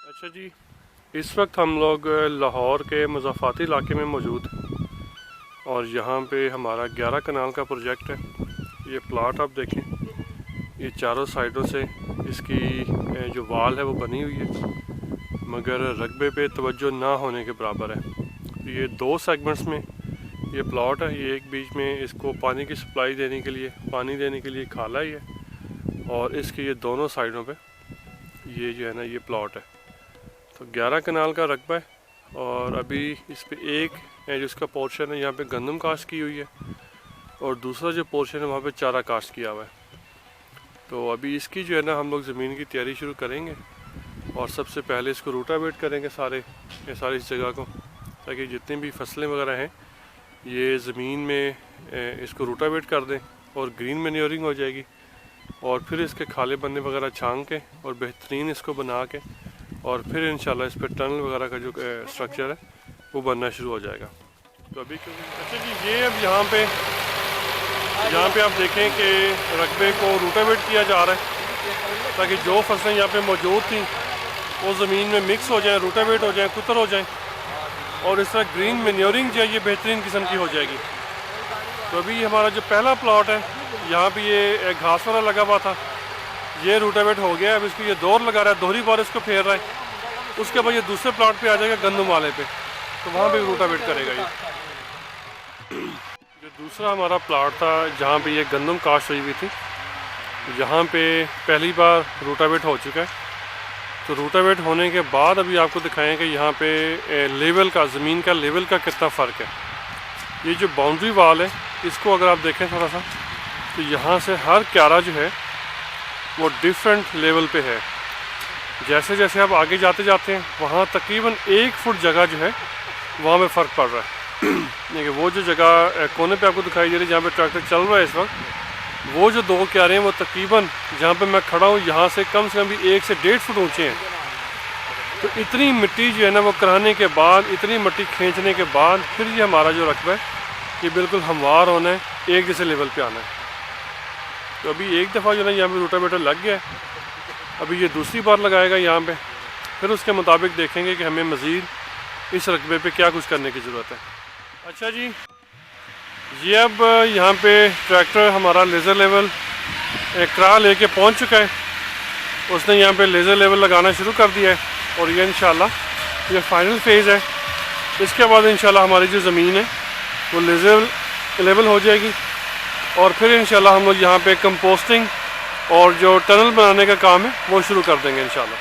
अच्छा जी, इस वक्त हम लोग लाहौर के मज़ाफ़ाती इलाके में मौजूद हैं और यहाँ पे हमारा 11 कनाल का प्रोजेक्ट है। ये प्लाट आप देखें, ये चारों साइडों से इसकी जो वाल है वो बनी हुई है, मगर रकबे पे तवज्जो ना होने के बराबर है। ये दो सेगमेंट्स में ये प्लाट है। ये एक बीच में इसको पानी की सप्लाई देने के लिए, पानी देने के लिए खाला ही है, और इसके ये दोनों साइडों पे ये जो है ना ये प्लाट है। तो 11 कनाल का रकबा है और अभी इस पे एक जिसका पोर्शन है यहाँ पे गंदम काश्त की हुई है और दूसरा जो पोर्शन है वहाँ पे चारा काश्त किया हुआ है। तो अभी इसकी जो है ना हम लोग ज़मीन की तैयारी शुरू करेंगे और सबसे पहले इसको रूटावेट करेंगे सारी इस जगह को, ताकि जितनी भी फसलें वगैरह हैं ये ज़मीन में इसको रूटावेट कर दें और ग्रीन मैन्योरिंग हो जाएगी। और फिर इसके खाले बनने वगैरह छांग के और बेहतरीन इसको बना के और फिर इंशाल्लाह इस पर टनल वगैरह का जो स्ट्रक्चर है वो बनना शुरू हो जाएगा। तो अभी अच्छा जी, ये अब यहाँ पे आप देखें कि रकबे को रूटावेट किया जा रहा है ताकि जो फसलें यहाँ पे मौजूद थी वो ज़मीन में मिक्स हो जाएँ, रूटावेट हो जाएँ, कुतर हो जाएँ और इस तरह ग्रीन मैन्योरिंग जो है ये बेहतरीन किस्म की हो जाएगी। तो अभी हमारा जो पहला प्लॉट है यहाँ पे ये घास वाला लगा हुआ था, ये रूटावेट हो गया। अब इसको ये दौर लगा रहा है, दोहरी बार इसको फेर रहा है। उसके बाद ये दूसरे प्लॉट पे आ जाएगा गंदम वाले पे, तो वहाँ पे रूटावेट करेगा ये। जो दूसरा हमारा प्लॉट था जहाँ पे ये गंदम काश्त हुई हुई थी, यहाँ पे पहली बार रूटावेट हो चुका है। तो रूटावेट होने के बाद अभी आपको दिखाएं कि यहाँ पे लेवल का, ज़मीन का लेवल का कितना फ़र्क है। ये जो बाउंड्री वाल है इसको अगर आप देखें थोड़ा सा, तो यहाँ से हर क्यारा जो है वो डिफरेंट लेवल पे है। जैसे जैसे आप आगे जाते हैं वहाँ तकरीबन 1 फुट जगह जो है वहाँ में फ़र्क पड़ रहा है। देखिए वो जो जगह कोने पे आपको दिखाई दे रही है जहाँ पे ट्रैक्टर चल रहा है इस वक्त, वो जो 2 क्यारे हैं वो तकरीबन जहाँ पे मैं खड़ा हूँ यहाँ से कम भी 1 से 1.5 फुट ऊँचे हैं। तो इतनी मिट्टी जो है ना वो कराने के बाद, इतनी मिट्टी खींचने के बाद फिर ये हमारा जो रकबा है ये बिल्कुल हमवार होना है, एक जैसे लेवल पे आना है। तो अभी एक दफ़ा जो है यहाँ पे रूटावेटर लग गया है, अभी ये दूसरी बार लगाएगा यहाँ पे, फिर उसके मुताबिक देखेंगे कि हमें मज़ीद इस रकबे पे क्या कुछ करने की ज़रूरत है। अच्छा जी, ये अब यहाँ पे ट्रैक्टर हमारा लेज़र लेवल करा लेके पहुँच चुका है। उसने यहाँ पे लेज़र लेवल लगाना शुरू कर दिया है और ये इंशाल्लाह ये फाइनल फेज़ है। इसके बाद इंशाल्लाह हमारी जो ज़मीन है वो लेज़र लेवल हो जाएगी और फिर इंशाल्लाह हम लोग यहाँ पे कंपोस्टिंग और जो टनल बनाने का काम है वो शुरू कर देंगे इंशाल्लाह।